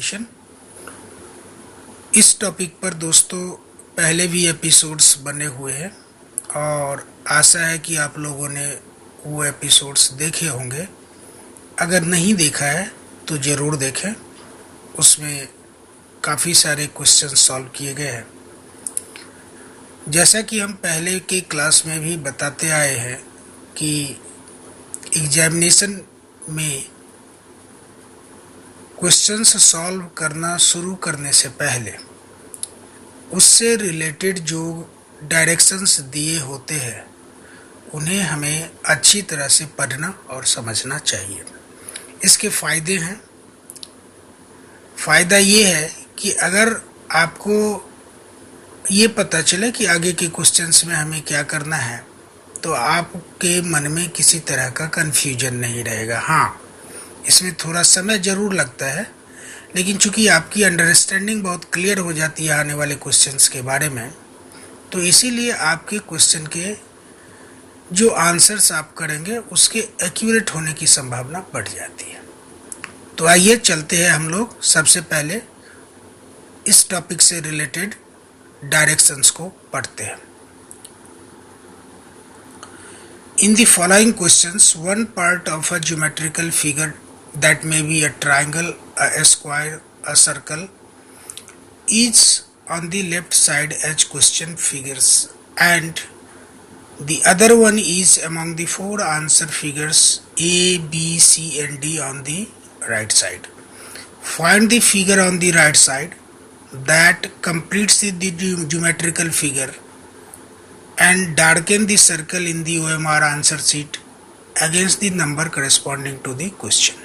Addition. इस topic पर दोस्तों पहले भी एपिसोड्स बने हुए हैं और आशा है कि आप लोगों ने वो एपिसोड्स देखे होंगे। अगर नहीं देखा है तो ज़रूर देखें, उसमें काफ़ी सारे क्वेश्चन सॉल्व किए गए हैं। जैसा कि हम पहले के क्लास में भी बताते आए हैं कि एग्जामिनेशन में क्वेश्चंस सॉल्व करना शुरू करने से पहले उससे रिलेटेड जो डायरेक्शंस दिए होते हैं उन्हें हमें अच्छी तरह से पढ़ना और समझना चाहिए। इसके फ़ायदे हैं। फ़ायदा ये है कि अगर आपको ये पता चले कि आगे के क्वेश्चंस में हमें क्या करना है तो आपके मन में किसी तरह का कन्फ्यूजन नहीं रहेगा। हाँ, इसमें थोड़ा समय ज़रूर लगता है, लेकिन चूंकि आपकी अंडरस्टैंडिंग बहुत क्लियर हो जाती है आने वाले क्वेश्चंस के बारे में, तो इसीलिए आपके क्वेश्चन के जो आंसर्स आप करेंगे उसके एक्यूरेट होने की संभावना बढ़ जाती है। तो आइए चलते हैं हम लोग सबसे पहले इस टॉपिक से रिलेटेड डायरेक्शंस को पढ़ते हैं। In the following questions, one part of a geometrical figure that may be a triangle, a square, a circle is on the left side as question figures and the other one is among the four answer figures A, B, C and D on the right side. Find the figure on the right side that completes the geometrical figure and darken the circle in the OMR answer sheet against the number corresponding to the question.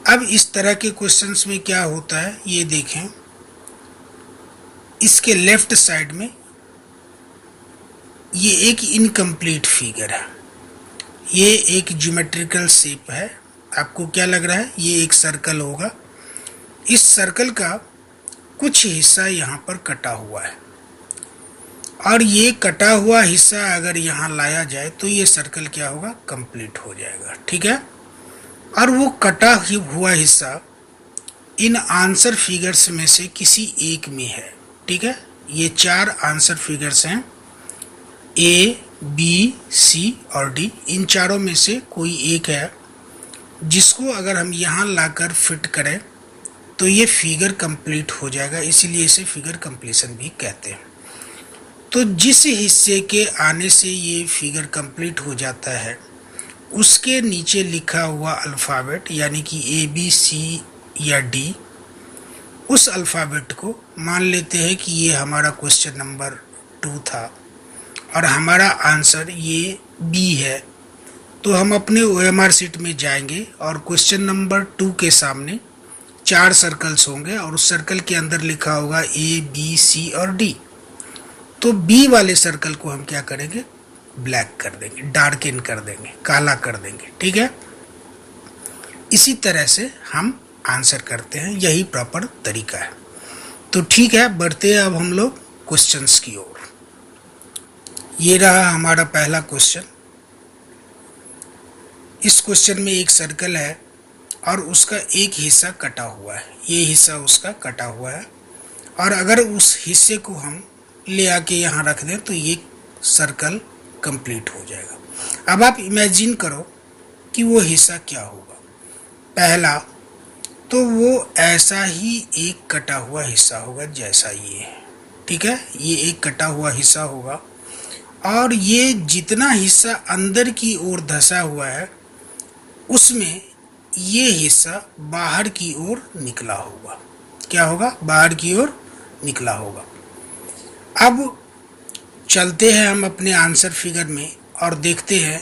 अब इस तरह के questions में क्या होता है ये देखें। इसके लेफ्ट साइड में ये एक इनकम्प्लीट फिगर है, ये एक ज्योमेट्रिकल शेप है। आपको क्या लग रहा है? ये एक सर्कल होगा। इस सर्कल का कुछ हिस्सा यहाँ पर कटा हुआ है और ये कटा हुआ हिस्सा अगर यहाँ लाया जाए तो ये सर्कल क्या होगा? कंप्लीट हो जाएगा। ठीक है। और वो कटा हुआ हिस्सा इन आंसर फिगर्स में से किसी एक में है। ठीक है। ये चार आंसर फिगर्स हैं, ए, बी, सी और डी। इन चारों में से कोई एक है जिसको अगर हम यहाँ लाकर फिट करें तो ये फिगर कंप्लीट हो जाएगा, इसीलिए इसे फिगर कंप्लीशन भी कहते हैं। तो जिस हिस्से के आने से ये फिगर कंप्लीट हो जाता है उसके नीचे लिखा हुआ अल्फ़ाबेट यानी कि ए, बी, सी या डी, उस अल्फ़ाबेट को मान लेते हैं कि ये हमारा क्वेश्चन नंबर 2 था और हमारा आंसर ये बी है। तो हम अपने OMR शीट में जाएंगे और क्वेश्चन नंबर 2 के सामने 4 सर्कल्स होंगे और उस सर्कल के अंदर लिखा होगा ए, बी, सी और डी। तो बी वाले सर्कल को हम क्या करेंगे? ब्लैक कर देंगे, डार्कन कर देंगे, काला कर देंगे। ठीक है। इसी तरह से हम आंसर करते हैं, यही प्रॉपर तरीका है। तो ठीक है, बढ़ते हैं अब हम लोग क्वेश्चंस की ओर। ये रहा हमारा पहला क्वेश्चन। इस क्वेश्चन में एक सर्कल है और उसका एक हिस्सा कटा हुआ है, ये हिस्सा उसका कटा हुआ है और अगर उस हिस्से को हम ले आके यहाँ रख दें तो ये सर्कल कंप्लीट हो जाएगा। अब आप इमेजिन करो कि वो हिस्सा क्या होगा। पहला तो वो ऐसा ही एक कटा हुआ हिस्सा होगा जैसा ये है। ठीक है। ये एक कटा हुआ हिस्सा होगा और ये जितना हिस्सा अंदर की ओर धंसा हुआ है उसमें ये हिस्सा बाहर की ओर निकला होगा। क्या होगा? बाहर की ओर निकला होगा। अब चलते हैं हम अपने आंसर फिगर में और देखते हैं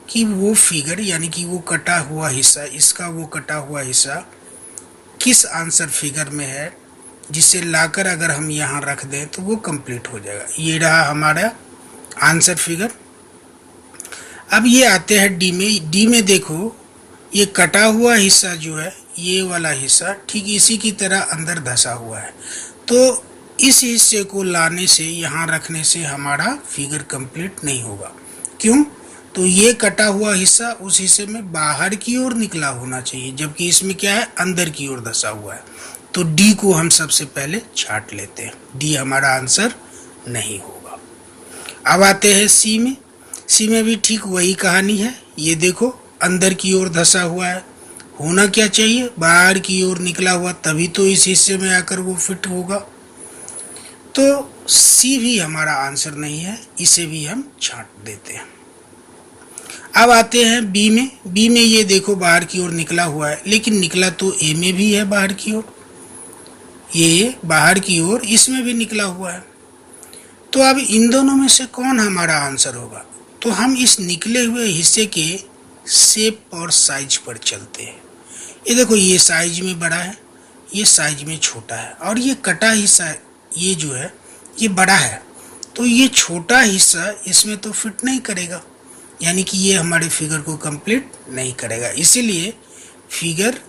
कि वो फिगर यानी कि वो कटा हुआ हिस्सा, इसका वो कटा हुआ हिस्सा किस आंसर फिगर में है जिसे लाकर अगर हम यहाँ रख दें तो वो कंप्लीट हो जाएगा। ये रहा हमारा आंसर फिगर। अब ये आते हैं डी में। डी में देखो ये कटा हुआ हिस्सा जो है, ये वाला हिस्सा ठीक इसी की तरह अंदर धंसा हुआ है। तो इस हिस्से को लाने से, यहाँ रखने से हमारा फिगर कंप्लीट नहीं होगा। क्यों? तो ये कटा हुआ हिस्सा उस हिस्से में बाहर की ओर निकला होना चाहिए, जबकि इसमें क्या है, अंदर की ओर धंसा हुआ है। तो डी को हम सबसे पहले छांट लेते हैं, डी हमारा आंसर नहीं होगा। अब आते हैं सी में। सी में भी ठीक वही कहानी है। ये देखो अंदर की ओर धंसा हुआ है, होना क्या चाहिए, बाहर की ओर निकला हुआ, तभी तो इस हिस्से में आकर वो फिट होगा। तो सी भी हमारा आंसर नहीं है, इसे भी हम छांट देते हैं। अब आते हैं बी में। बी में ये देखो बाहर की ओर निकला हुआ है, लेकिन निकला तो ए में भी है बाहर की ओर, ये बाहर की ओर इसमें भी निकला हुआ है। तो अब इन दोनों में से कौन हमारा आंसर होगा? तो हम इस निकले हुए हिस्से के शेप और साइज पर चलते हैं। ये देखो ये साइज में बड़ा है, ये साइज में छोटा है, और ये कटा हिस्सा ये जो है ये बड़ा है, तो ये छोटा हिस्सा इसमें तो फिट नहीं करेगा, यानी कि ये हमारे फिगर को कंप्लीट नहीं करेगा। इसीलिए फिगर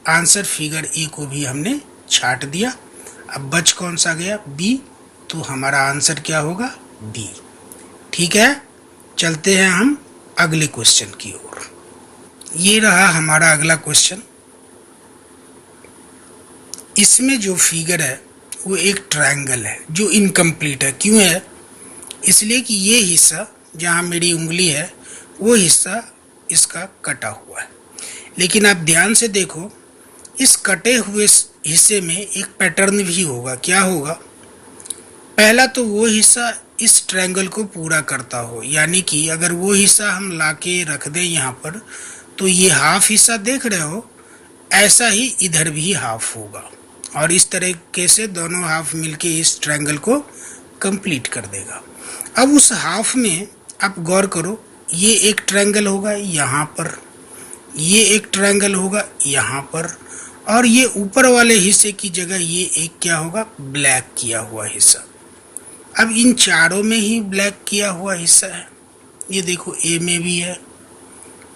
आंसर फिगर ए को भी हमने छांट दिया। अब बच कौन सा गया? बी। तो हमारा आंसर क्या होगा? बी। ठीक है, चलते हैं हम अगले क्वेश्चन की ओर। ये रहा हमारा अगला क्वेश्चन। इसमें जो फिगर है वो एक ट्रायंगल है जो इनकम्प्लीट है। क्यों है? इसलिए कि ये हिस्सा जहाँ मेरी उंगली है वो हिस्सा इसका कटा हुआ है। लेकिन आप ध्यान से देखो, इस कटे हुए हिस्से में एक पैटर्न भी होगा। क्या होगा? पहला तो वो हिस्सा इस ट्रायंगल को पूरा करता हो, यानी कि अगर वो हिस्सा हम लाके रख दें यहाँ पर, तो ये हाफ हिस्सा देख रहे हो, ऐसा ही इधर भी हाफ होगा, और इस तरीके से दोनों हाफ मिलके इस ट्रायंगल को कंप्लीट कर देगा। अब उस हाफ में आप गौर करो, ये एक ट्रायंगल होगा यहाँ पर, ये एक ट्रायंगल होगा यहाँ पर, और ये ऊपर वाले हिस्से की जगह ये एक क्या होगा? ब्लैक किया हुआ हिस्सा। अब इन चारों में ही ब्लैक किया हुआ हिस्सा है। ये देखो ए में भी है,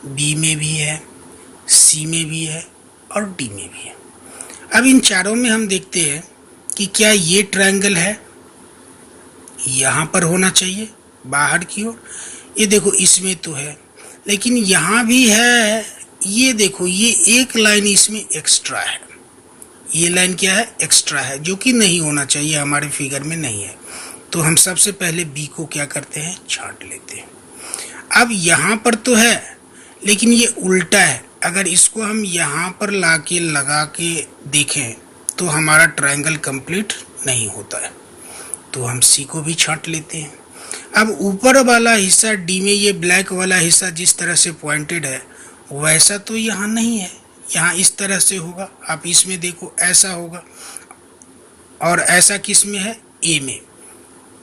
बी में भी है, सी में भी है, और डी में भी है। अब इन चारों में हम देखते हैं कि क्या ये ट्रायंगल है, यहाँ पर होना चाहिए बाहर की ओर। ये देखो इसमें तो है, लेकिन यहाँ भी है। ये देखो ये एक लाइन इसमें एक्स्ट्रा है, ये लाइन क्या है? एक्स्ट्रा है, जो कि नहीं होना चाहिए, हमारे फिगर में नहीं है। तो हम सबसे पहले बी को क्या करते हैं? छांट लेते हैं। अब यहाँ पर तो है, लेकिन ये उल्टा है। अगर इसको हम यहाँ पर लाके लगा के देखें तो हमारा ट्रायंगल कंप्लीट नहीं होता है, तो हम सी को भी छांट लेते हैं। अब ऊपर वाला हिस्सा डी में ये ब्लैक वाला हिस्सा जिस तरह से पॉइंटेड है वैसा तो यहाँ नहीं है, यहाँ इस तरह से होगा। आप इसमें देखो ऐसा होगा, और ऐसा किस में है? ए में।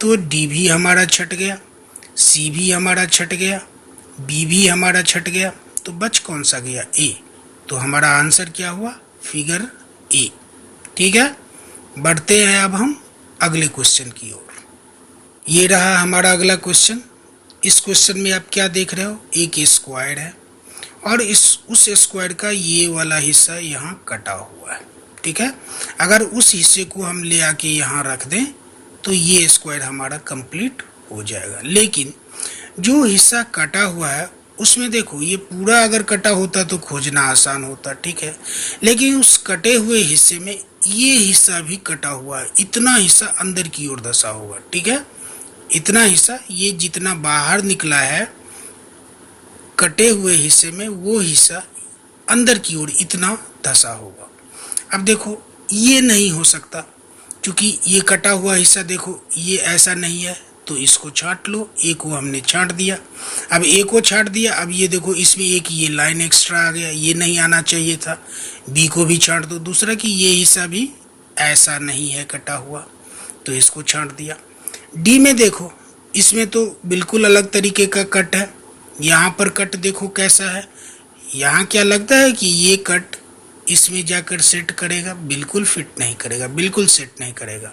तो डी भी हमारा छट गया, सी भी हमारा छट गया, बी भी हमारा छट गया, तो बच कौन सा गया? ए। तो हमारा आंसर क्या हुआ? Figure A. ठीक है, बढ़ते हैं अब हम अगले क्वेश्चन की ओर। ये रहा हमारा अगला क्वेश्चन। इस क्वेश्चन में आप क्या देख रहे हो? एक स्क्वायर है, और उस स्क्वायर का ये वाला हिस्सा यहाँ कटा हुआ है। ठीक है, अगर उस हिस्से को हम ले आके यहाँ रख दें तो ये स्क्वायर हमारा कंप्लीट हो जाएगा। लेकिन जो हिस्सा कटा हुआ है उसमें देखो, ये पूरा अगर कटा होता तो खोजना आसान होता, ठीक है, लेकिन उस कटे हुए हिस्से में ये हिस्सा भी कटा हुआ है। इतना हिस्सा अंदर की ओर धंसा होगा। ठीक है, इतना हिस्सा, ये जितना बाहर निकला है कटे हुए हिस्से में, वो हिस्सा अंदर की ओर इतना धंसा होगा। अब देखो ये नहीं हो सकता, क्योंकि ये कटा हुआ हिस्सा देखो ये ऐसा नहीं है, तो इसको छांट लो। ए को हमने छांट दिया। अब ए को छांट दिया, अब ये देखो इसमें एक ये लाइन एक्स्ट्रा आ गया, ये नहीं आना चाहिए था। बी को भी छांट दो। दूसरा कि ये हिस्सा भी ऐसा नहीं है कटा हुआ, तो इसको छांट दिया। डी में देखो, इसमें तो बिल्कुल अलग तरीके का कट है। यहाँ पर कट देखो कैसा है, यहाँ क्या लगता है कि ये कट इसमें जाकर सेट करेगा? बिल्कुल फिट नहीं करेगा, बिल्कुल सेट नहीं करेगा।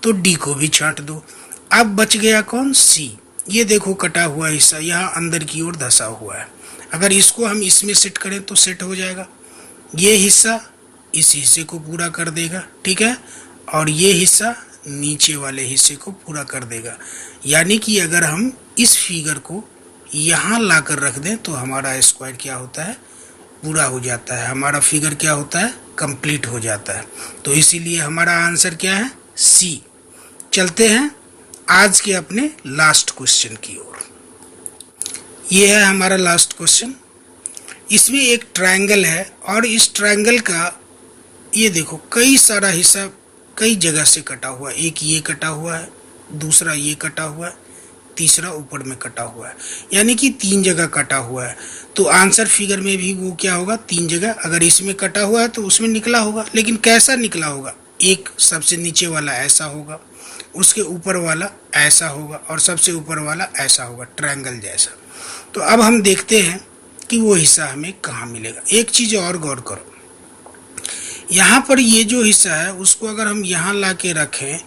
तो डी को भी छांट दो। अब बच गया कौन? सी। ये देखो कटा हुआ हिस्सा यहाँ अंदर की ओर धंसा हुआ है, अगर इसको हम इसमें सेट करें तो सेट हो जाएगा। ये हिस्सा इस हिस्से को पूरा कर देगा, ठीक है, और ये हिस्सा नीचे वाले हिस्से को पूरा कर देगा। यानी कि अगर हम इस फिगर को यहाँ लाकर रख दें तो हमारा स्क्वायर क्या होता है, पूरा हो जाता है, हमारा फिगर क्या होता है, कंप्लीट हो जाता है। तो इसीलिए हमारा आंसर क्या है, सी। चलते हैं आज के अपने लास्ट क्वेश्चन की ओर। ये है हमारा लास्ट क्वेश्चन। इसमें एक ट्रायंगल है और इस ट्रायंगल का ये देखो कई सारा हिस्सा कई जगह से कटा हुआ है। एक ये कटा हुआ है, दूसरा ये कटा हुआ है, तीसरा ऊपर में कटा हुआ है, यानी कि 3 जगह कटा हुआ है। तो आंसर फिगर में भी वो क्या होगा, 3 जगह। अगर इसमें कटा हुआ है तो उसमें निकला होगा, लेकिन कैसा निकला होगा, एक सबसे नीचे वाला ऐसा होगा, उसके ऊपर वाला ऐसा होगा और सबसे ऊपर वाला ऐसा होगा, ट्रायंगल जैसा। तो अब हम देखते हैं कि वो हिस्सा हमें कहाँ मिलेगा। एक चीज़ और गौर करो, यहाँ पर ये जो हिस्सा है उसको अगर हम यहाँ ला के रखें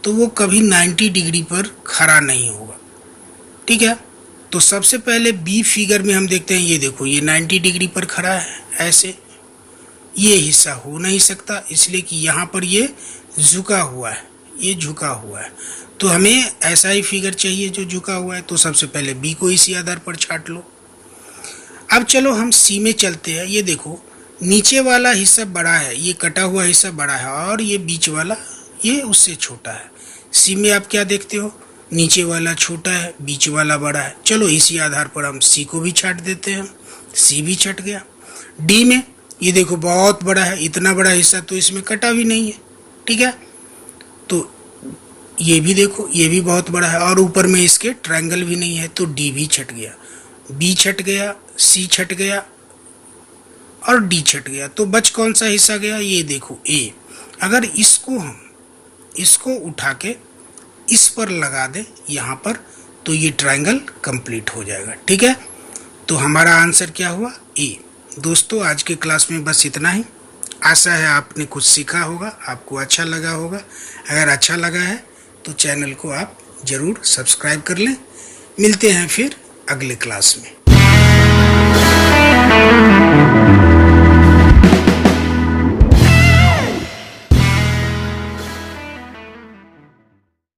तो वो कभी 90 डिग्री पर खड़ा नहीं होगा, ठीक है। तो सबसे पहले बी फिगर में हम देखते हैं, ये देखो ये 90 डिग्री पर खड़ा है, ऐसे ये हिस्सा हो नहीं सकता, इसलिए कि यहाँ पर ये झुका हुआ है, ये झुका हुआ है। तो हमें ऐसा ही फिगर चाहिए जो झुका हुआ है। तो सबसे पहले बी को इसी आधार पर छाट लो। अब चलो हम सी में चलते हैं। ये देखो नीचे वाला हिस्सा बड़ा है, ये कटा हुआ हिस्सा बड़ा है और ये बीच वाला ये उससे छोटा है। सी में आप क्या देखते हो, नीचे वाला छोटा है, बीच वाला बड़ा है। चलो इसी आधार पर हम सी को भी छाट देते हैं, सी भी छट गया। डी में ये देखो बहुत बड़ा है, इतना बड़ा हिस्सा तो इसमें कटा भी नहीं है, ठीक है। तो ये भी देखो ये भी बहुत बड़ा है और ऊपर में इसके ट्रायंगल भी नहीं है, तो डी भी छट गया, बी छट गया, सी छट गया और डी छट गया। तो बच कौन सा हिस्सा गया, ये देखो ए। अगर इसको हम इसको उठा के इस पर लगा दें यहाँ पर, तो ये ट्रायंगल कंप्लीट हो जाएगा, ठीक है। तो हमारा आंसर क्या हुआ, ए। दोस्तों आज के क्लास में बस इतना ही। आशा है आपने कुछ सीखा होगा, आपको अच्छा लगा होगा। अगर अच्छा लगा है तो चैनल को आप ज़रूर सब्सक्राइब कर लें। मिलते हैं फिर अगले क्लास में।